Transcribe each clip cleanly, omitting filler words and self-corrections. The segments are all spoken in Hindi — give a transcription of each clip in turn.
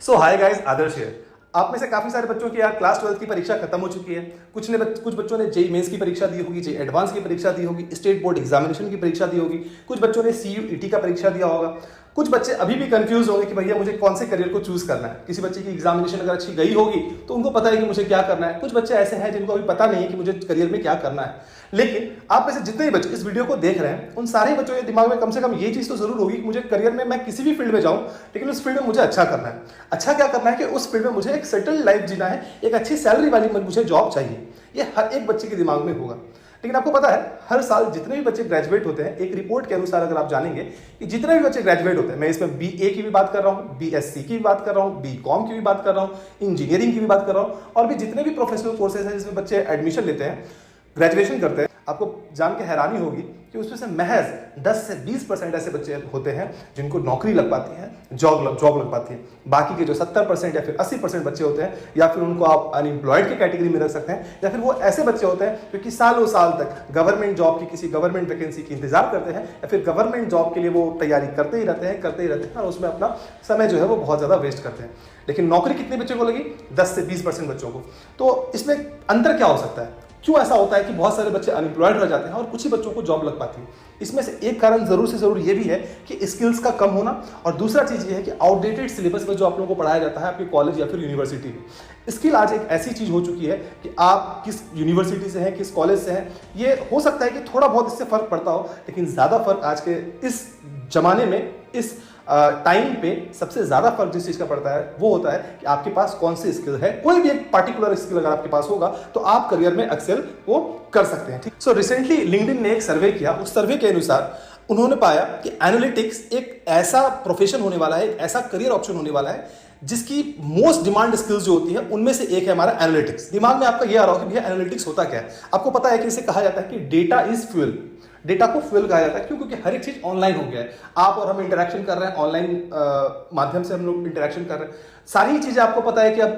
सो हाय गाइस, आदर्श है। आप में से काफी सारे बच्चों की यार क्लास 12 की परीक्षा खत्म हो चुकी है। कुछ बच्चों ने जेई मेंस की परीक्षा दी होगी, जेई एडवांस की परीक्षा दी होगी, स्टेट बोर्ड एग्जामिनेशन की परीक्षा दी होगी, कुछ बच्चों ने सीयूईटी का परीक्षा दिया होगा। कुछ बच्चे अभी भी कंफ्यूज होंगे कि भैया मुझे कौन से करियर को चूज करना है। किसी बच्चे की एग्जामिनेशन अगर अच्छी गई होगी तो उनको पता है कि मुझे क्या करना है। कुछ बच्चे ऐसे हैं जिनको अभी पता नहीं है कि मुझे करियर में क्या करना है। लेकिन आप में से जितने भी बच्चे इस वीडियो को देख रहे हैं उन सारे बच्चों के दिमाग में कम से कम ये चीज तो जरूर होगी कि मुझे करियर में मैं किसी भी फील्ड में जाऊं, लेकिन उस फील्ड में मुझे अच्छा करना है। अच्छा क्या करना है कि उस फील्ड में मुझे एक सेटल्ड लाइफ जीना है, एक अच्छी सैलरी वाली मुझे जॉब चाहिए। ये हर एक बच्चे के दिमाग में होगा। लेकिन आपको पता है हर साल जितने भी बच्चे ग्रेजुएट होते हैं, एक रिपोर्ट के अनुसार अगर आप जानेंगे कि जितने भी बच्चे ग्रेजुएट होते हैं, मैं इसमें बीए की भी बात कर रहा हूँ, बीएससी की भी बात कर रहा हूँ, बीकॉम की भी बात कर रहा हूँ, इंजीनियरिंग की भी बात कर रहा हूँ, और भी जितने भी प्रोफेशनल कोर्सेज हैं जिसमें बच्चे एडमिशन लेते हैं, ग्रेजुएशन करते हैं, आपको जान के हैरानी होगी कि उसमें से महज 10 से 20% ऐसे बच्चे होते हैं जिनको नौकरी लग पाती है, जॉब लग पाती है। बाकी के जो 70% या फिर 80% बच्चे होते हैं, या फिर उनको आप अनएम्प्लॉयड की कैटेगरी में रख सकते हैं, या फिर वो ऐसे बच्चे होते हैं जो कि सालों साल तक गवर्नमेंट जॉब की, किसी गवर्नमेंट वैकेंसी की इंतजार करते हैं, या फिर गवर्नमेंट जॉब के लिए वो तैयारी करते ही रहते हैं और उसमें अपना समय जो है वो बहुत ज़्यादा वेस्ट करते हैं। लेकिन नौकरी कितने बच्चों को लगी? 10 से 20% बच्चों को। तो इसमें अंतर क्या हो सकता है? क्यों ऐसा होता है कि बहुत सारे बच्चे अनएम्प्लॉयड रह जाते हैं और कुछ ही बच्चों को जॉब लग पाती है? इसमें से एक कारण जरूर से जरूर ये भी है कि स्किल्स का कम होना, और दूसरा चीज ये है कि आउटडेटेड सिलेबस में जो आप लोगों को पढ़ाया जाता है आपके कॉलेज या फिर यूनिवर्सिटी में। स्किल आज एक ऐसी चीज हो चुकी है कि आप किस यूनिवर्सिटी से हैं, किस कॉलेज से हैं, ये हो सकता है कि थोड़ा बहुत इससे फर्क पड़ता हो, लेकिन ज्यादा फर्क आज के इस जमाने में, इस टाइम पे सबसे ज्यादा फर्क जिस चीज का पड़ता है वो होता है कि आपके पास कौन सी स्किल है। कोई भी एक पार्टिकुलर स्किल अगर आपके पास होगा तो आप करियर में एक्सेल वो कर सकते हैं। ठीक। सो रिसेंटली लिंक्डइन ने एक सर्वे किया। उस सर्वे के अनुसार उन्होंने पाया कि एनालिटिक्स एक ऐसा प्रोफेशन होने वाला है, एक ऐसा करियर ऑप्शन होने वाला है जिसकी मोस्ट डिमांड स्किल्स जो होती है उनमें से एक है हमारा एनालिटिक्स। दिमाग में आपका ये आ रहा हो कि भैया एनालिटिक्स होता क्या है? आपको पता है कि इसे कहा जाता है कि डेटा इज फ्यूल। डेटा को फ्यूल कहा जाता है। क्यों? क्योंकि हर एक चीज ऑनलाइन हो गया है। आप और हम इंटरेक्शन कर रहे हैं, ऑनलाइन माध्यम से हम लोग इंटरेक्शन कर रहे हैं। सारी चीजें आपको पता है कि अब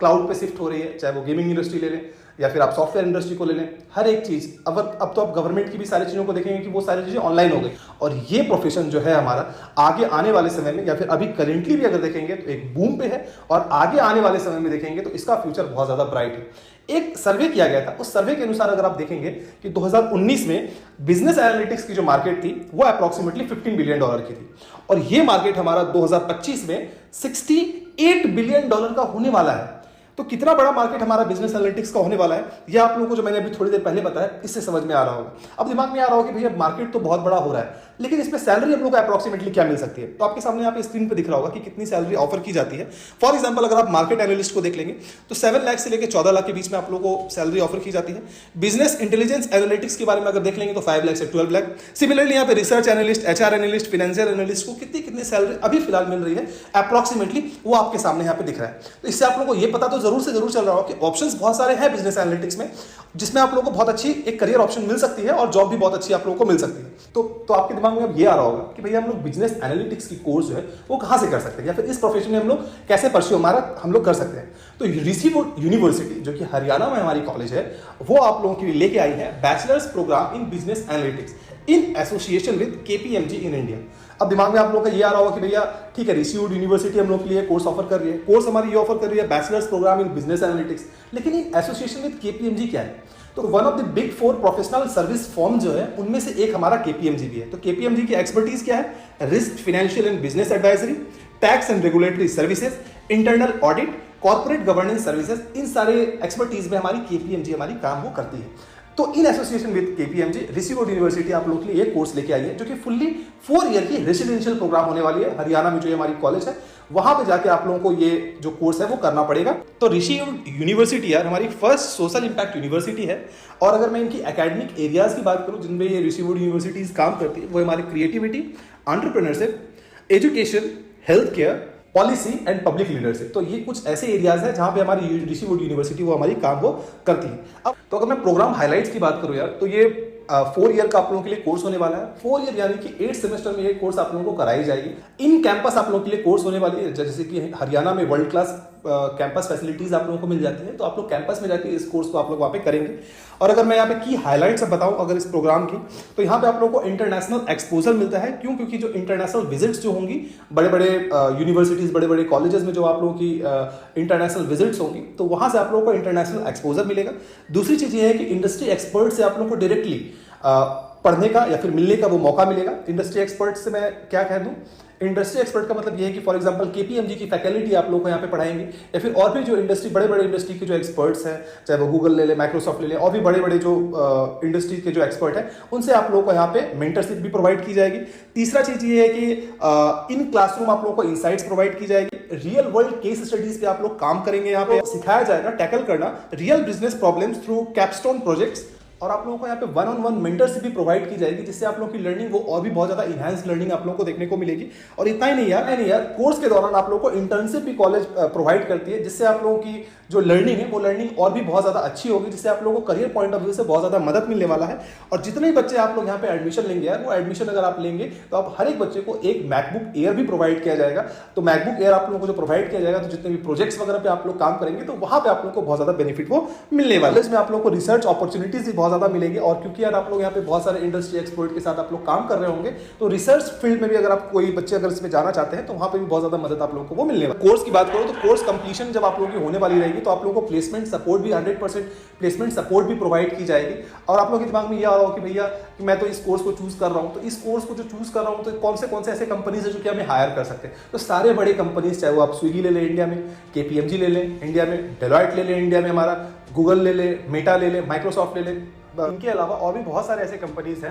क्लाउड पे शिफ्ट हो रही है, चाहे वो गेमिंग इंडस्ट्री ले लें या फिर आप सॉफ्टवेयर इंडस्ट्री को ले लें। हर एक चीज अब तो आप गवर्नमेंट की भी सारी चीजों को देखेंगे कि वो सारी चीजें ऑनलाइन हो गई। और ये प्रोफेशन जो है हमारा आगे आने वाले समय में, या फिर अभी करेंटली भी अगर देखेंगे तो एक बूम पे है, और आगे आने वाले समय में देखेंगे तो इसका फ्यूचर बहुत ज्यादा ब्राइट है। एक सर्वे किया गया था। उस सर्वे के अनुसार अगर आप देखेंगे कि 2019 में बिजनेस एनालिटिक्स की जो मार्केट थी वो अप्रॉक्सीमेटली $15 बिलियन की थी, और ये मार्केट हमारा 2025 में $68 बिलियन का होने वाला है। तो कितना बड़ा मार्केट हमारा बिजनेस एनालिटिक्स का होने वाला है, ये आप लोगों को जो मैंने अभी थोड़ी देर पहले बताया इससे समझ में आ रहा होगा। अब दिमाग में आ रहा होगा कि भैया मार्केट तो बहुत बड़ा हो रहा है, लेकिन इसमें सैलरी हम लोग को अप्रॉक्सीमेटली क्या मिल सकती है? तो आपके सामने यहाँ पे स्क्रीन पे दिख रहा होगा कि कितनी सैलरी ऑफर की जाती है। फॉर एग्जांपल अगर आप मार्केट एनालिस्ट को देख लेंगे तो 7 लाख से लेकर 14 लाख के बीच में आप लोगों को सैलरी ऑफर की जाती है। बिजनेस इंटेलिजेंस एनालिटिक्स के बारे में अगर देख लेंगे तो 5 लाख से 12 लाख। सिमिलरली यहाँ पे research analyst, HR analyst, financial analyst को कितनी सैलरी अभी फिलहाल मिल रही है अप्रॉक्सीमेटली, वो आपके सामने यहाँ पे दिख रहा है। तो इससे आप लोगों को ये पता तो जरूर से जरूर चल रहा हो कि ऑप्शंस बहुत सारे हैं बिजनेस एनालिटिक्स में, जिसमें आप लोगों को बहुत अच्छी एक करियर ऑप्शन मिल सकती है और जॉब भी बहुत अच्छी आप लोगों को मिल सकती है। तो आपके दिमाग में अब ये आ रहा होगा कि भैया हम लोग बिजनेस एनालिटिक्स की कोर्स जो है वो कहां से कर सकते हैं, या फिर इस प्रोफेशन में हम लोग कैसे परस्यू हम लोग कर सकते हैं। तो ऋषि यूनिवर्सिटी जो कि हरियाणा में हमारी कॉलेज है, वो आप लोगों के लिए लेके आई है bachelors programme in business analytics in association with KPMG in India. अब दिमाग में आप लोगों का ये आ रहा होगा कि भैया ठीक है, ऋषि यूनिवर्सिटी हम लोग के लिए कोर्स ऑफर कर रही है, कोर्स हमारी ये ऑफर कर रही है bachelors programme in business analytics, लेकिन इन एसोसिएशन विद केपीएमजी क्या है? तो one of the big 4 professional service firm जो है उनमें से एक हमारा केपीएमजी भी है। तो केपीएमजी की एक्सपर्टीज क्या है? Risk, financial and business advisory, tax and regulatory services, internal audit, corporate governance services. इन सारे एक्सपर्टीज में हमारी केपीएमजी हमारी काम वो करती है। तो इन association with KPMG Rishi university आप लोगों के लिए एक कोर्स लेके आई है जो कि फुल्ली 4 ईयर की रेसिडेंशियल प्रोग्राम होने वाली है। हरियाणा में जो ये हमारी कॉलेज है वहां पे जाके आप लोगों को ये जो कोर्स है वो करना पड़ेगा। तो ऋषि यूनिवर्सिटी यार हमारी फर्स्ट सोशल इंपैक्ट यूनिवर्सिटी है। और अगर मैं इनकी एकेडमिक एरियाज की बात करूं जिनमें ये ऋषि यूनिवर्सिटीज काम करती है, वो हमारी creativity, entrepreneurship, education, health care, policy and public leadership. तो ये कुछ ऐसे एरियाज हैं जहां पे हमारी ऋषि यूनिवर्सिटी वो हमारी काम वो करती है। अब तो अगर मैं प्रोग्राम हाइलाइट्स की बात करूं यार, तो ये 4 ईयर का आप लोगों के लिए कोर्स होने वाला है। 4 ईयर यानी कि 8 सेमेस्टर में ये कोर्स आप लोगों को कराई जाएगी। इन कैंपस आप लोगों के लिए कोर्स होने वाली है, जैसे कि हरियाणा में वर्ल्ड क्लास कैंपस फैसिलिटीज आप लोगों को मिल जाती है, तो आप लोग कैंपस में जाके इस कोर्स को आप लोग वहाँ पे करेंगे। और अगर मैं यहाँ पे की हाईलाइट्स बताऊँ अगर इस प्रोग्राम की, तो यहाँ पे आप लोगों को इंटरनेशनल एक्सपोजर मिलता है। क्यों? क्योंकि जो इंटरनेशनल विजिट्स जो होंगी बड़े बड़े यूनिवर्सिटीज, बड़े बड़े कॉलेजेस में जो आप लोगों की इंटरनेशनल विजिट्स होंगी, तो वहाँ से आप लोगों को इंटरनेशनल एक्सपोजर मिलेगा। दूसरी चीज़ ये है कि इंडस्ट्री एक्सपर्ट से आप लोगों को डायरेक्टली पढ़ने का या फिर मिलने का वो मौका मिलेगा। इंडस्ट्री एक्सपर्ट से मैं क्या कह दूं, इंडस्ट्री एक्सपर्ट का मतलब ये है कि फॉर एग्जांपल केपीएमजी की फैकल्टी आप लोगों को यहाँ पे पढ़ाएंगे, या फिर और भी जो इंडस्ट्री बड़े बड़े इंडस्ट्री के जो एक्सपर्ट्स हैं, चाहे वो गूगल ले ले, माइक्रोसॉफ्ट ले ले, और भी बड़े बड़े जो इंडस्ट्री के जो एक्सपर्ट हैं, उनसे आप लोगों को यहाँ पे मेंटरशिप भी प्रोवाइड की जाएगी। तीसरा चीज ये है कि इन क्लासरूम आप लोगों को इंसाइट्स प्रोवाइड की जाएगी। रियल वर्ल्ड केस स्टडीज पे आप लोग काम करेंगे, यहाँ पे सिखाया जाएगा टैकल करना real business problems through capstone projects. और आप लोगों को यहाँ पे वन ऑन वन मेंटरशिप भी प्रोवाइड की जाएगी, जिससे आप लोगों की लर्निंग वो और भी बहुत ज्यादा इनहैंस लर्निंग आप लोगों को देखने को मिलेगी। और इतना ही नहीं यार, कोर्स के दौरान आप लोगों को इंटर्नशिप भी कॉलेज प्रोवाइड करती है, जिससे आप लोगों की जो लर्निंग है वो लर्निंग और भी बहुत ज्यादा अच्छी होगी, जिससे आप लोगों को करियर पॉइंट ऑफ व्यू से बहुत ज्यादा मदद मिलने वाला है। और जितने भी बच्चे आप लोग यहाँ पे एडमिशन लेंगे यार, वो एडमिशन अगर आप लेंगे तो आप हर एक बच्चे को एक मैकबुक एयर भी प्रोवाइड किया जाएगा। तो मैकबुक एयर आप लोगों को जो प्रोवाइड किया जाएगा, तो जितने भी प्रोजेक्ट्स वगैरह पे आप लोग काम करेंगे, तो वहां पे आप लोग को बहुत ज्यादा बेनिफिट वो मिलने वाला है। इसमें आप लोग को रिसर्च अपॉर्चुनिटीज भी बहुत ज्यादा मिलेगी। और क्योंकि यार आप लोग यहाँ पे बहुत सारे इंडस्ट्री एक्सपर्ट के साथ आप लोग काम कर रहे होंगे, तो रिसर्च फील्ड में भी अगर आप कोई बच्चे अगर इसमें जाना चाहते हैं, तो वहां पे भी बहुत ज्यादा मदद आप लोगों को वो मिलने वाला है। कोर्स की बात करो तो कोर्स कंप्लीशन जब आप लोगों की होने वाली रहेगी, तो आप लोगों को प्लेसमेंट सपोर्ट भी 100% प्लेसमेंट सपोर्ट भी प्रोवाइड की जाएगी। और आप लोगों के दिमाग में ये आ रहा हो कि भैया कि मैं तो इस कोर्स को चूज कर रहा हूं, तो इस कोर्स को जो चूज कर रहा हूं, तो कौन से ऐसे कंपनीज है जो कि हमें हायर कर सकते हैं। तो सारे बड़े कंपनीज, चाहे वो आप स्विगी ले लें इंडिया में, केपीएमजी ले लें इंडिया में, डेलॉयट ले लें इंडिया में हमारा, गूगल ले लें, मेटा ले लें, माइक्रोसॉफ्ट ले लें, इनके अलावा और भी बहुत सारे ऐसे कंपनीज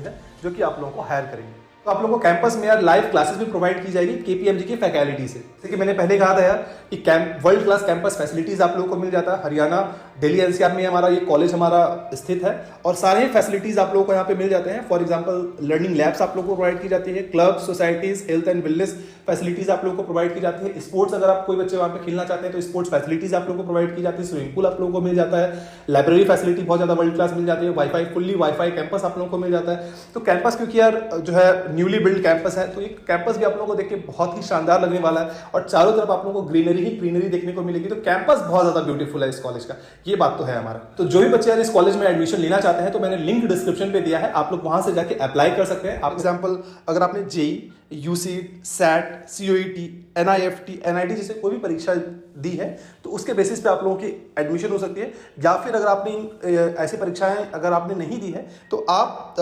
हैं जो कि आप लोगों को हायर करेंगे। तो आप लोगों को कैंपस में यार लाइव क्लासेस भी प्रोवाइड की जाएगी केपीएमजी की फैकल्टी से। जैसे कि मैंने पहले कहा था यार कि वर्ल्ड क्लास कैंपस फैसिलिटीज आप लोगों को मिल जाता है। हरियाणा, दिल्ली एनसीआर में हमारा ये कॉलेज हमारा स्थित है, और सारे फैसिलिटीज आप लोगों को यहाँ पे मिल जाते हैं। फॉर एग्जांपल लर्निंग लैब्स आप लोगों को प्रोवाइड की जाती है, club, societies, health and wellness facilities आप लोगों को प्रोवाइड की जाती है। स्पोर्ट्स अगर आप कोई बच्चे वहाँ पे खेलना चाहते हैं, तो स्पोर्ट्स फैसिलिटीज आप लोगों को प्रोवाइड की जाती है। स्विमिंग पूल आप लोगों को मिल जाता है, लाइब्रेरी फैसिलिटी बहुत ज्यादा वर्ल्ड क्लास मिल जाती है, वाईफाई, फुल्ली वाईफाई कैंपस आप लोगों को मिल जाता है। तो कैंपस क्योंकि यार जो है न्यूली बिल्ड कैंपस है, तो ये कैंपस भी आप लोगों को देख के बहुत ही शानदार लगने वाला है, और चारों तरफ आप लोगों को ग्रीनरी ही ग्रीनरी देखने को मिलेगी। तो कैंपस बहुत ज्यादा ब्यूटीफुल है इस कॉलेज का, ये बात तो है हमारा। तो जो भी बच्चे यार इस कॉलेज में एडमिशन लेना चाहते हैं, तो मैंने लिंक डिस्क्रिप्शन पे दिया है, आप लोग वहां से जाके अप्लाई कर सकते हैं। आप एग्जांपल अगर आपने जेई, यूसीट, सैट, सीओईटी, एनआईएफटी, एनआईटी जैसे कोई भी परीक्षा दी है, तो उसके बेसिस पे आप लोगों की एडमिशन हो सकती है। या फिर अगर आपने ऐसी परीक्षाएं अगर आपने नहीं दी है, तो आप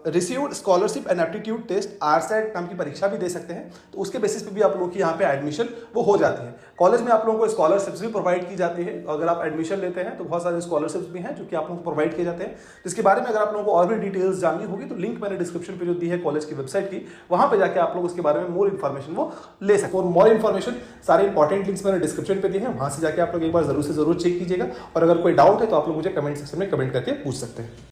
received scholarship and aptitude test आरसेट नाम की परीक्षा भी दे सकते हैं। तो उसके बेसिस पे भी आप लोगों की यहाँ पे एडमिशन वो हो जाती है। कॉलेज में आप लोगों को स्कॉलरशिप्स भी प्रोवाइड की जाती है। अगर आप एडमिशन लेते हैं, तो बहुत सारे स्कॉलरशिप्स भी हैं जो कि आप लोगों को प्रोवाइड किए जाते हैं, जिसके बारे में अगर आप लोगों को और भी डिटेल्स जाननी होगी, तो लिंक मैंने डिस्क्रिप्शन पे जो दी है कॉलेज की वेबसाइट की, वहां पे जाके आप लोग उसके बारे में मोर इन्फॉर्मेशन वो ले सकते हैं। और मोर इन्फॉर्मेशन सारे इंपॉर्टेंट लिंक्स मैंने डिस्क्रिप्शन पे दिए हैं, वहां से जाके आप लोग एक बार जरूर से जरूर चेक कीजिएगा। और अगर कोई डाउट है, तो आप लोग मुझे कमेंट सेक्शन में कमेंट करके पूछ सकते हैं।